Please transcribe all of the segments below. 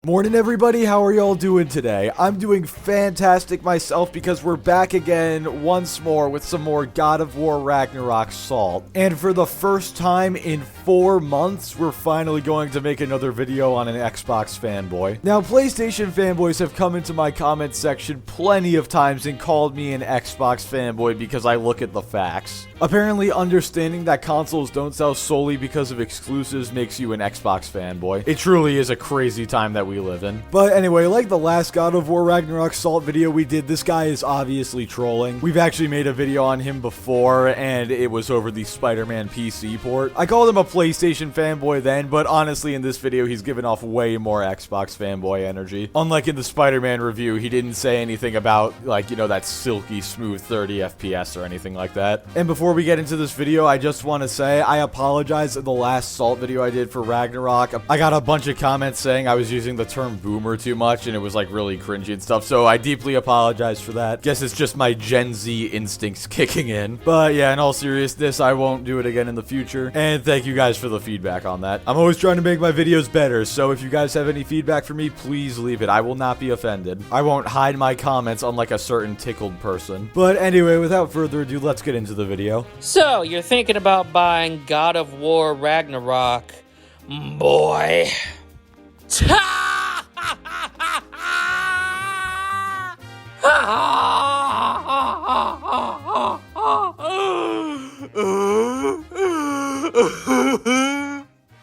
Morning everybody, how are y'all doing today? I'm doing fantastic myself because we're back again once more with some more God of War Ragnarok Salt. And for the first time in 4 months, we're finally going to make another video on an Xbox fanboy. Now, PlayStation fanboys have come into my comment section plenty of times and called me an Xbox fanboy because I look at the facts. Apparently, understanding that consoles don't sell solely because of exclusives makes you an Xbox fanboy. It truly is a crazy time that we live in. But anyway, like the last God of War Ragnarok Salt video we did, this guy is obviously trolling. We've actually made a video on him before, and it was over the Spider-Man PC port. I called him a PlayStation fanboy then, but honestly, in this video, he's given off way more Xbox fanboy energy. Unlike in the Spider-Man review, he didn't say anything about, like, you know, that silky smooth 30 FPS or anything like that. And before we get into this video, I just want to say I apologize in the last Salt video I did for Ragnarok. I got a bunch of comments saying I was using the term boomer too much and it was like really cringy and stuff, so I deeply apologize for that. Guess it's just my Gen Z instincts kicking in. But yeah, in all seriousness, I won't do it again in the future, and thank you guys for the feedback on that. I'm always trying to make my videos better, so if you guys have any feedback for me, please leave it. I will not be offended. I won't hide my comments unlike a certain tickled person. But anyway, without further ado, let's get into the video. So, you're thinking about buying God of War Ragnarok, boy.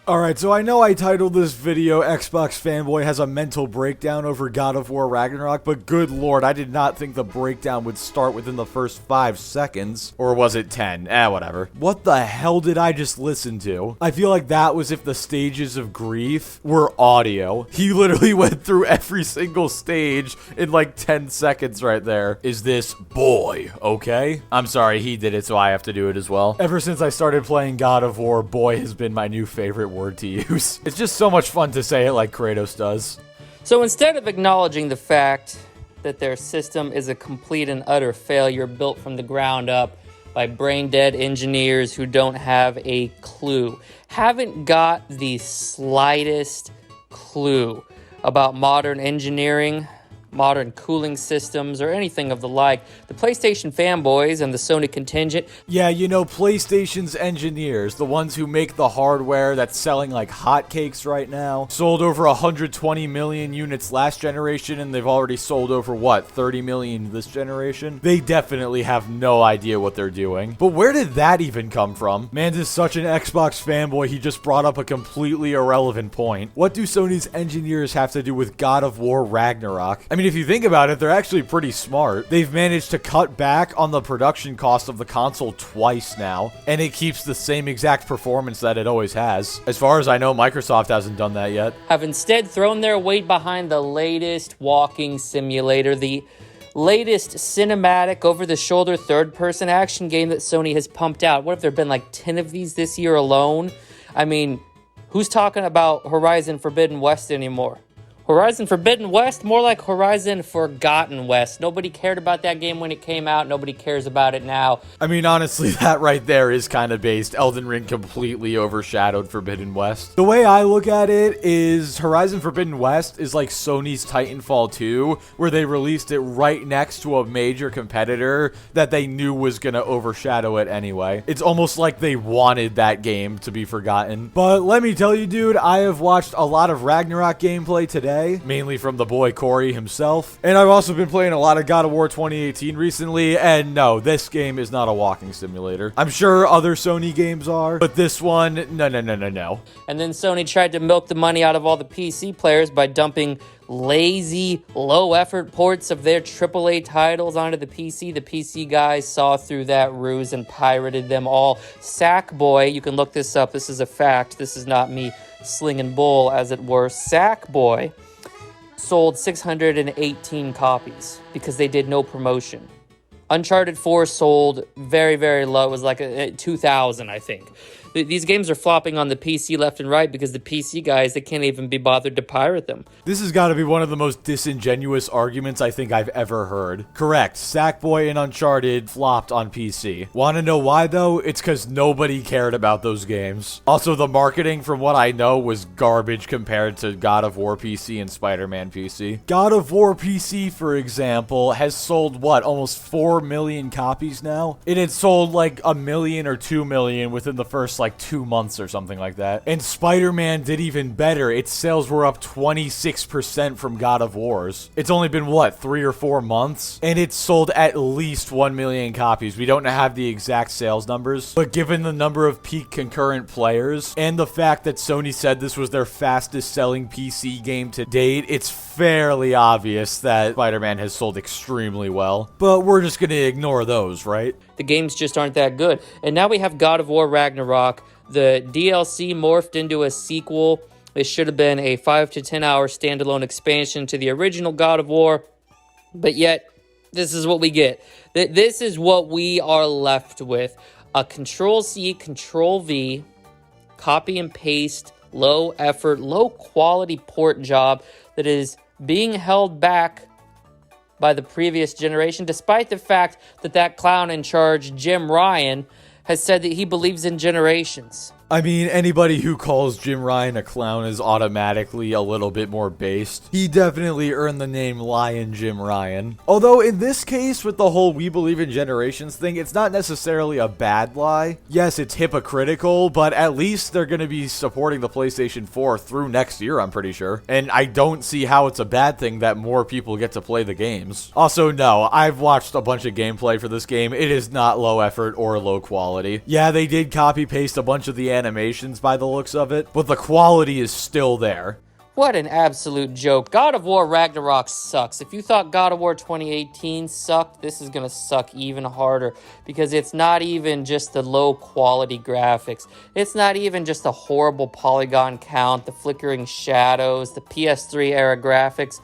Alright, so I know I titled this video Xbox Fanboy Has a Mental Breakdown over God of War Ragnarok, but good lord, I did not think the breakdown would start within the first 5 seconds. Or was it 10? Whatever. What the hell did I just listen to? I feel like that was if the stages of grief were audio. He literally went through every single stage in like 10 seconds right there. Is this boy, okay? I'm sorry, he did it, so I have to do it as well. Ever since I started playing God of War, boy has been my new favorite word to use. It's just so much fun to say it like Kratos does. So instead of acknowledging the fact that their system is a complete and utter failure built from the ground up by brain-dead engineers who don't have a clue, haven't got the slightest clue about modern engineering, modern cooling systems, or anything of the like, the PlayStation fanboys and the Sony contingent. Yeah, you know, PlayStation's engineers, the ones who make the hardware that's selling like hotcakes right now, sold over 120 million units last generation, and they've already sold over, what, 30 million this generation? They definitely have no idea what they're doing. But where did that even come from? Man is such an Xbox fanboy, he just brought up a completely irrelevant point. What do Sony's engineers have to do with God of War Ragnarok? I mean, if you think about it, they're actually pretty smart. They've managed to cut back on the production cost of the console twice now, and it keeps the same exact performance that it always has. As far as I know, Microsoft hasn't done that yet. Have instead thrown their weight behind the latest walking simulator, the latest cinematic over-the-shoulder third-person action game that Sony has pumped out. What have there been, like 10 of these this year alone? I mean, who's talking about Horizon Forbidden West anymore? Horizon Forbidden West? More like Horizon Forgotten West. Nobody cared about that game when it came out. Nobody cares about it now. I mean, honestly, that right there is kind of based. Elden Ring completely overshadowed Forbidden West. The way I look at it is Horizon Forbidden West is like Sony's Titanfall 2, where they released it right next to a major competitor that they knew was going to overshadow it anyway. It's almost like they wanted that game to be forgotten. But let me tell you, dude, I have watched a lot of Ragnarok gameplay today, mainly from the boy Corey himself. And I've also been playing a lot of God of War 2018 recently, and no, this game is not a walking simulator. I'm sure other Sony games are, but this one, no. And then Sony tried to milk the money out of all the PC players by dumping lazy, low-effort ports of their AAA titles onto the PC. The PC guys saw through that ruse and pirated them all. Sackboy, you can look this up, this is a fact, this is not me slinging bull, as it were. Sackboy sold 618 copies because they did no promotion. Uncharted 4 sold very, very low. It was like 2,000, I think. These games are flopping on the PC left and right because the PC guys, they can't even be bothered to pirate them. This has got to be one of the most disingenuous arguments I think I've ever heard. Correct, Sackboy and Uncharted flopped on PC. Want to know why though? It's because nobody cared about those games. Also, the marketing, from what I know, was garbage compared to God of War PC and Spider-Man PC. God of War PC, for example, has sold, what, almost 4 million copies now? It had sold like 1 million or 2 million within the first like 2 months or something like that. And Spider-Man did even better. Its sales were up 26% from God of War's. It's only been, what, 3 or 4 months? And it's sold at least 1 million copies. We don't have the exact sales numbers, but given the number of peak concurrent players and the fact that Sony said this was their fastest selling PC game to date, it's fairly obvious that Spider-Man has sold extremely well. But we're just gonna ignore those, right? The games just aren't that good. And now we have God of War Ragnarok. The DLC morphed into a sequel. It should have been a 5 to 10 hour standalone expansion to the original God of War. But yet, this is what we get. This is what we are left with. A Control-C, Control-V, copy and paste, low effort, low quality port job that is being held back by the previous generation, despite the fact that that clown in charge, Jim Ryan, has said that he believes in generations. I mean, anybody who calls Jim Ryan a clown is automatically a little bit more based. He definitely earned the name Lion Jim Ryan. Although in this case, with the whole we believe in generations thing, it's not necessarily a bad lie. Yes, it's hypocritical, but at least they're going to be supporting the PlayStation 4 through next year, I'm pretty sure. And I don't see how it's a bad thing that more people get to play the games. Also, no, I've watched a bunch of gameplay for this game. It is not low effort or low quality. Yeah, they did copy-paste a bunch of the animations by the looks of it, but the quality is still there. What an absolute joke. God of War Ragnarok sucks. If you thought God of War 2018 sucked, this is going to suck even harder because it's not even just the low quality graphics. It's not even just a horrible polygon count, the flickering shadows, the PS3 era graphics,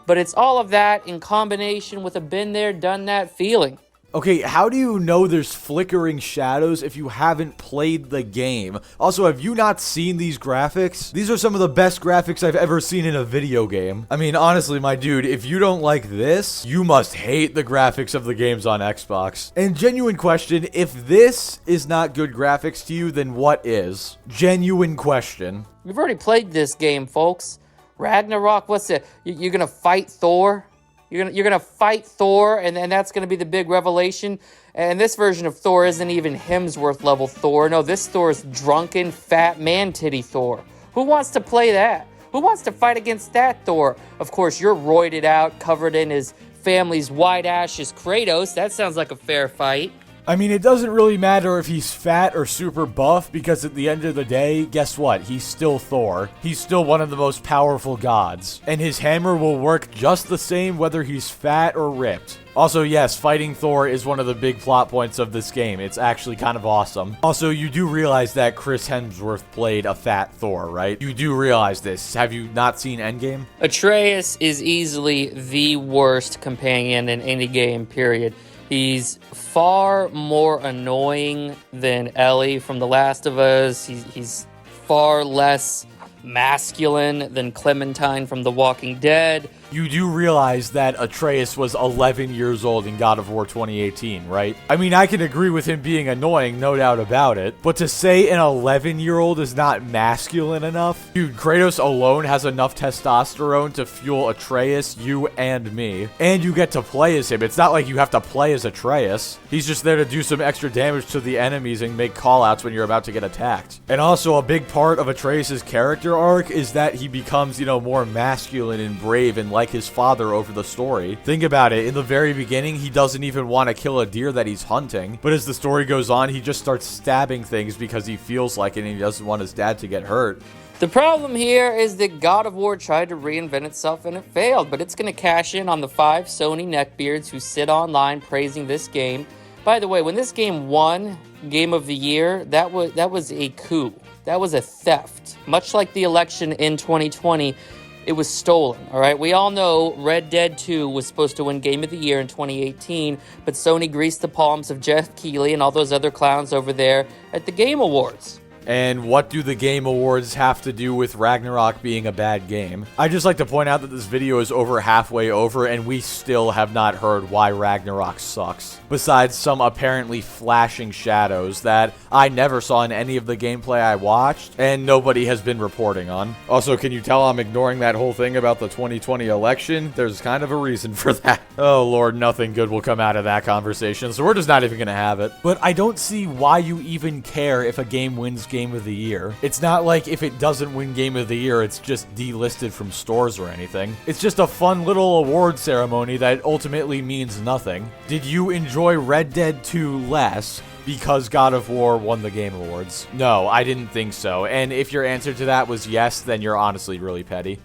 but it's all of that in combination with a been there, done that feeling. Okay, how do you know there's flickering shadows if you haven't played the game? Also, have you not seen these graphics? These are some of the best graphics I've ever seen in a video game. I mean, honestly, my dude, if you don't like this, you must hate the graphics of the games on Xbox. And genuine question, if this is not good graphics to you, then what is? Genuine question. We've already played this game, folks. Ragnarok, what's it? You're gonna fight Thor? You're gonna fight Thor, and that's gonna be the big revelation. And this version of Thor isn't even Hemsworth level Thor. No, this Thor is drunken, fat man titty Thor. Who wants to play that? Who wants to fight against that Thor? Of course, you're roided out, covered in his family's white ashes, Kratos. That sounds like a fair fight. I mean, it doesn't really matter if he's fat or super buff, because at the end of the day, guess what? He's still Thor. He's still one of the most powerful gods. And his hammer will work just the same whether he's fat or ripped. Also, yes, fighting Thor is one of the big plot points of this game. It's actually kind of awesome. Also, you do realize that Chris Hemsworth played a fat Thor, right? You do realize this. Have you not seen Endgame? Atreus is easily the worst companion in any game, period. He's far more annoying than Ellie from The Last of Us. He's far less masculine than Clementine from The Walking Dead. You do realize that Atreus was 11 years old in God of War 2018, right? I mean, I can agree with him being annoying, no doubt about it, but to say an 11-year-old is not masculine enough? Dude, Kratos alone has enough testosterone to fuel Atreus, you, and me. And you get to play as him. It's not like you have to play as Atreus. He's just there to do some extra damage to the enemies and make callouts when you're about to get attacked. And also, a big part of Atreus' character arc is that he becomes, you know, more masculine and brave and like his father over the story. Think about it. In the very beginning, he doesn't even want to kill a deer that he's hunting. But as the story goes on, he just starts stabbing things because he feels like it and he doesn't want his dad to get hurt. The problem here is that God of War tried to reinvent itself and it failed, but it's going to cash in on the 5 Sony neckbeards who sit online praising this game. By the way, when this game won Game of the Year, that was a coup. That was a theft. Much like the election in 2020, it was stolen, all right? We all know Red Dead 2 was supposed to win Game of the Year in 2018, but Sony greased the palms of Jeff Keighley and all those other clowns over there at the Game Awards. And what do the Game Awards have to do with Ragnarok being a bad game? I'd just like to point out that this video is over halfway over and we still have not heard why Ragnarok sucks. Besides some apparently flashing shadows that I never saw in any of the gameplay I watched and nobody has been reporting on. Also, can you tell I'm ignoring that whole thing about the 2020 election? There's kind of a reason for that. Oh lord, nothing good will come out of that conversation, so we're just not even gonna have it. But I don't see why you even care if a game wins Game of the Year. It's not like if it doesn't win Game of the Year, it's just delisted from stores or anything. It's just a fun little award ceremony that ultimately means nothing. Did you enjoy Red Dead 2 less because God of War won the Game Awards? No, I didn't think so. And if your answer to that was yes, then you're honestly really petty.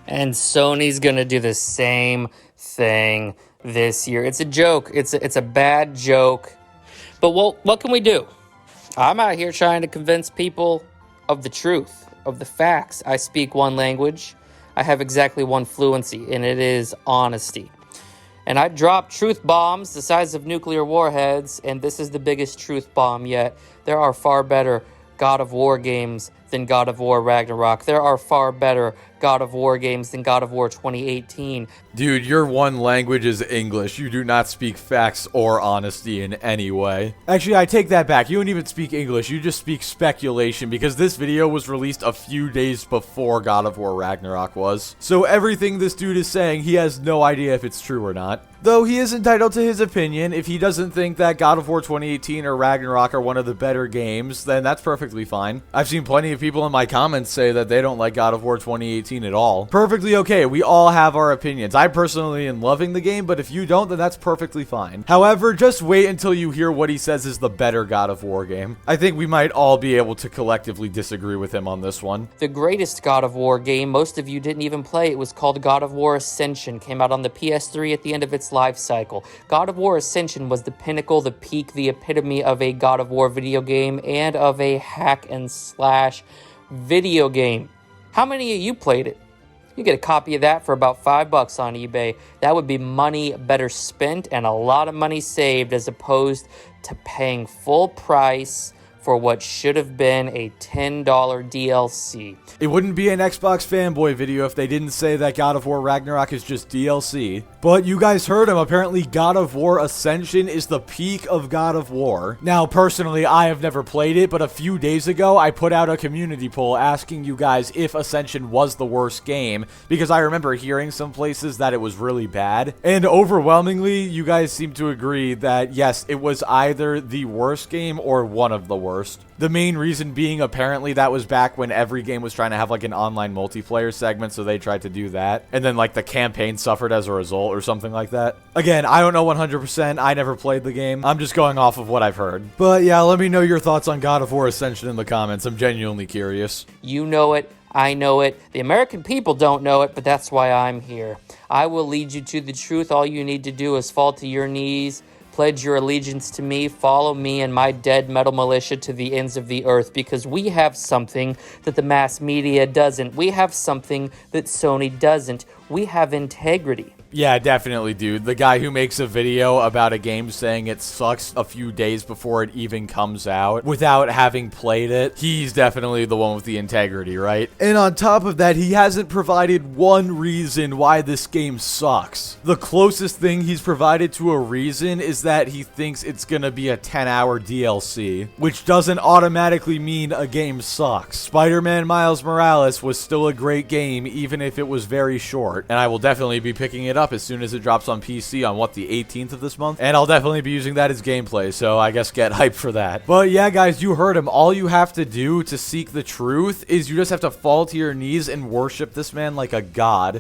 And Sony's gonna do the same thing this year. It's a joke. It's a bad joke. But what can we do? I'm out here trying to convince people of the truth, of the facts. I speak one language. I have exactly one fluency, and it is honesty. And I drop truth bombs the size of nuclear warheads, and this is the biggest truth bomb yet. There are far better God of War games than God of War Ragnarok. There are far better God of War games than God of War 2018. Dude, your one language is English. You do not speak facts or honesty in any way. Actually, I take that back. You don't even speak English. You just speak speculation because this video was released a few days before God of War Ragnarok was. So everything this dude is saying, he has no idea if it's true or not. Though he is entitled to his opinion. If he doesn't think that God of War 2018 or Ragnarok are one of the better games, then that's perfectly fine. I've seen plenty of people in my comments say that they don't like God of War 2018 at all. Perfectly okay. We all have our opinions. I personally am loving the game, but if you don't, then that's perfectly fine. However, just wait until you hear what he says is the better God of War game. I think we might all be able to collectively disagree with him on this one. The greatest God of War game most of you didn't even play. It was called God of War Ascension. Came out on the PS3 at the end of its life cycle. God of War Ascension was the pinnacle, the peak, the epitome of a God of War video game and of a hack and slash video game. How many of you played it? You get a copy of that for about $5 on eBay. That would be money better spent and a lot of money saved as opposed to paying full price for what should have been a $10 DLC. It wouldn't be an Xbox fanboy video if they didn't say that God of War Ragnarok is just DLC. But you guys heard him. Apparently God of War Ascension is the peak of God of War. Now, personally, I have never played it, but a few days ago, I put out a community poll asking you guys if Ascension was the worst game, because I remember hearing some places that it was really bad. And overwhelmingly, you guys seem to agree that, yes, it was either the worst game or one of the worst. The main reason being apparently that was back when every game was trying to have like an online multiplayer segment, so they tried to do that. And then like the campaign suffered as a result or something like that. Again, I don't know 100%. I never played the game. I'm just going off of what I've heard. But yeah, let me know your thoughts on God of War Ascension in the comments. I'm genuinely curious. You know it. I know it. The American people don't know it, but that's why I'm here. I will lead you to the truth. All you need to do is fall to your knees, pledge your allegiance to me, follow me and my dead metal militia to the ends of the earth, because we have something that the mass media doesn't. We have something that Sony doesn't. We have integrity. Yeah, definitely, dude. The guy who makes a video about a game saying it sucks a few days before it even comes out without having played it, he's definitely the one with the integrity, right? And on top of that, he hasn't provided one reason why this game sucks. The closest thing he's provided to a reason is that he thinks it's gonna be a 10-hour DLC, which doesn't automatically mean a game sucks. Spider-Man Miles Morales was still a great game, even if it was very short, and I will definitely be picking it up as soon as it drops on PC on the 18th of this month, and I'll definitely be using that as gameplay, so I guess get hyped for that. But yeah, guys, you heard him. All you have to do to seek the truth is you just have to fall to your knees and worship this man like a god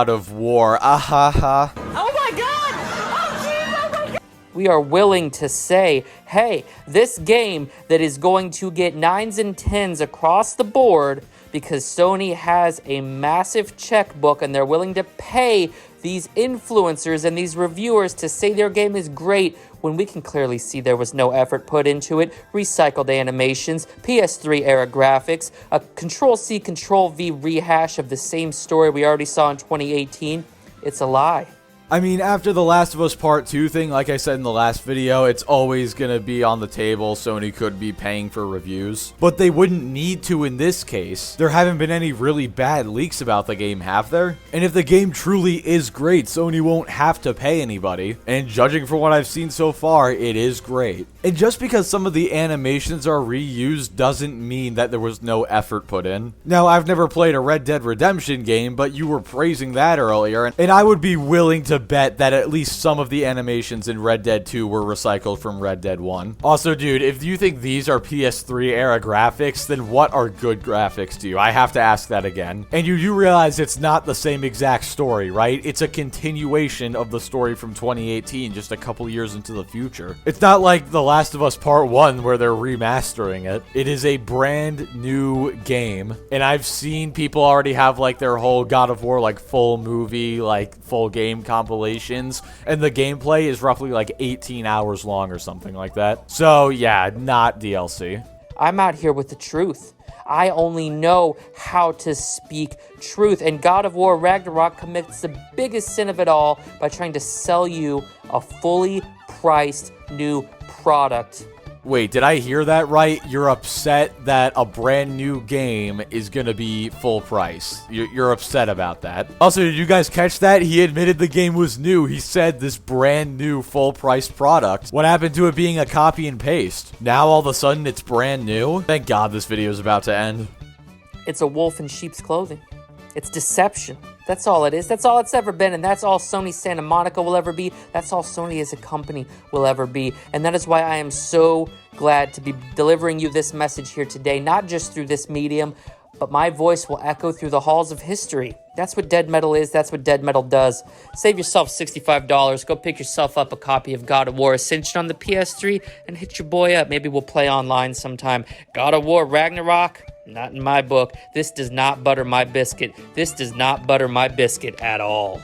of war. Ahaha. Oh my god! Oh jeez, oh my god! We are willing to say, hey, this game that is going to get 9s and 10s across the board because Sony has a massive checkbook and they're willing to pay these influencers and these reviewers to say their game is great when we can clearly see there was no effort put into it, recycled animations, PS3 era graphics, a Control-C, Control-V rehash of the same story we already saw in 2018. It's a lie. I mean, after the Last of Us Part 2 thing, like I said in the last video, it's always gonna be on the table. Sony could be paying for reviews, but they wouldn't need to in this case. There haven't been any really bad leaks about the game, have there? And if the game truly is great, Sony won't have to pay anybody. And judging from what I've seen so far, it is great. And just because some of the animations are reused doesn't mean that there was no effort put in. Now, I've never played a Red Dead Redemption game, but you were praising that earlier, and I would be willing to bet that at least some of the animations in Red Dead 2 were recycled from Red Dead 1. Also, dude, if you think these are PS3 era graphics, then what are good graphics to you? I have to ask that again. And you do realize it's not the same exact story, right? It's a continuation of the story from 2018, just a couple years into the future. It's not like The Last of Us Part 1 where they're remastering it. It is a brand new game, and I've seen people already have like their whole God of War like full movie, like full game compilations, and the gameplay is roughly like 18 hours long or something like that. So yeah, not DLC. I'm out here with the truth. I only know how to speak truth. And God of War Ragnarok commits the biggest sin of it all by trying to sell you a fully priced new product. Wait, did I hear that right? You're upset that a brand new game is gonna be full price. You're upset about that. Also, did you guys catch that? He admitted the game was new. He said this brand new full price product. What happened to it being a copy and paste? Now all of a sudden it's brand new? Thank God this video is about to end. It's a wolf in sheep's clothing. It's deception. That's all it is. That's all it's ever been, and that's all Sony Santa Monica will ever be. That's all Sony as a company will ever be, and that is why I am so glad to be delivering you this message here today, not just through this medium, but my voice will echo through the halls of history. That's what Dead Metal is. That's what Dead Metal does. Save yourself $65. Go pick yourself up a copy of God of War Ascension on the PS3 and hit your boy up. Maybe we'll play online sometime. God of War Ragnarok? Not in my book. This does not butter my biscuit. This does not butter my biscuit at all.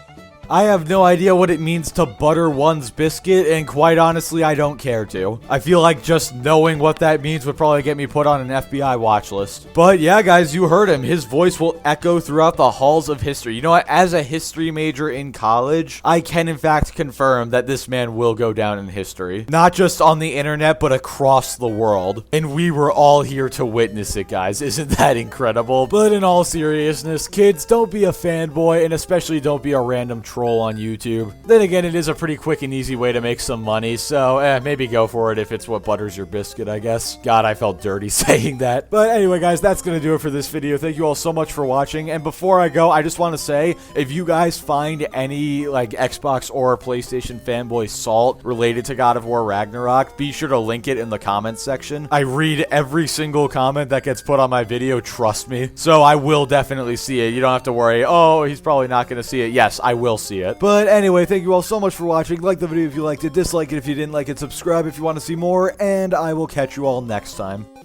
I have no idea what it means to butter one's biscuit, and quite honestly, I don't care to. I feel like just knowing what that means would probably get me put on an FBI watch list. But yeah, guys, you heard him. His voice will echo throughout the halls of history. You know what? As a history major in college, I can in fact confirm that this man will go down in history. Not just on the internet, but across the world. And we were all here to witness it, guys. Isn't that incredible? But in all seriousness, kids, don't be a fanboy, and especially don't be a random troll on YouTube. Then again, it is a pretty quick and easy way to make some money, so maybe go for it if it's what butters your biscuit, I guess. God, I felt dirty saying that. But anyway, guys, that's gonna do it for this video. Thank you all so much for watching, and before I go, I just want to say, if you guys find any like Xbox or PlayStation fanboy salt related to God of War Ragnarok, be sure to link it in the comments section. I read every single comment that gets put on my video, trust me. So I will definitely see it. You don't have to worry, oh, he's probably not gonna see it. Yes, I will see it. But anyway, thank you all so much for watching. Like the video if you liked it, dislike it if you didn't like it, subscribe if you want to see more, and I will catch you all next time.